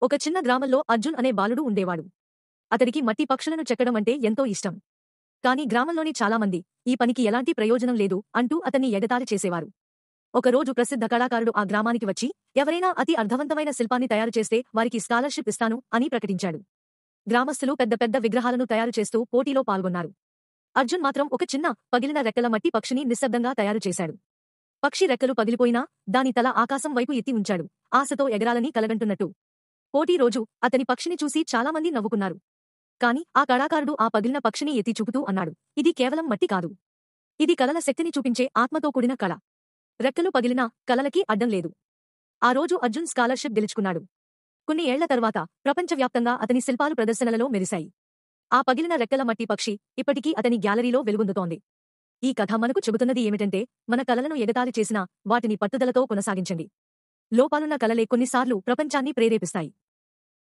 ఒక చిన్న గ్రామంలో అర్జున్ అనే బాలుడు ఉండేవాడు. అతడికి మట్టి పక్షులను చెక్కడం అంటే ఎంతో ఇష్టం. కాని గ్రామంలోని చాలామంది ఈ పనికి ఎలాంటి ప్రయోజనం లేదు అంటూ అతన్ని ఎగతాళి చేసేవారు. ఒకరోజు ప్రసిద్ధ కళాకారుడు ఆ గ్రామానికి వచ్చి ఎవరైనా అతి అర్థవంతమైన శిల్పాన్ని తయారు చేస్తే వారికి స్కాలర్షిప్ ఇస్తాను అని ప్రకటించాడు. గ్రామస్తులు పెద్ద పెద్ద విగ్రహాలను తయారు చేస్తూ పోటీలో పాల్గొన్నారు. అర్జున్ మాత్రం ఒక చిన్న పగిలిన రెక్కల మట్టి పక్షిని నిశ్శబ్దంగా తయారు చేశాడు. పక్షి రెక్కలు పగిలిపోయినా దాని తల ఆకాశం వైపు ఎత్తి ఉంచాడు, ఆశతో ఎగరాలని కలగంటున్నట్టు. పోటీ రోజు అతని పక్షిని చూసి చాలామంది నవ్వుకున్నారు. కాని ఆ కళాకారుడు ఆ పగిలిన పక్షిని ఎత్తి చూపుతూ అన్నాడు, ఇది కేవలం మట్టి కాదు. ఇది కలల శక్తిని చూపించే ఆత్మతో కూడిన కళ. రెక్కలు పగిలినా కలలకి అడ్డం లేదు. ఆ రోజు అర్జున్ స్కాలర్షిప్ గెలుచుకున్నాడు. కొన్ని ఏళ్ల తర్వాత ప్రపంచవ్యాప్తంగా అతని శిల్పాలు ప్రదర్శనలలో మెరిశాయి. ఆ పగిలిన రెక్కల మట్టి పక్షి ఇప్పటికీ అతని గ్యాలరీలో వెలుగొందుతోంది. ఈ కథ మనకు చెబుతున్నది ఏమిటంటే, మన కలలను ఎగతాళి చేసినా వాటిని పట్టుదలతో కొనసాగించండి. లోపాలున్న కలలే కొన్నిసార్లు ప్రపంచాన్ని ప్రేరేపిస్తాయి.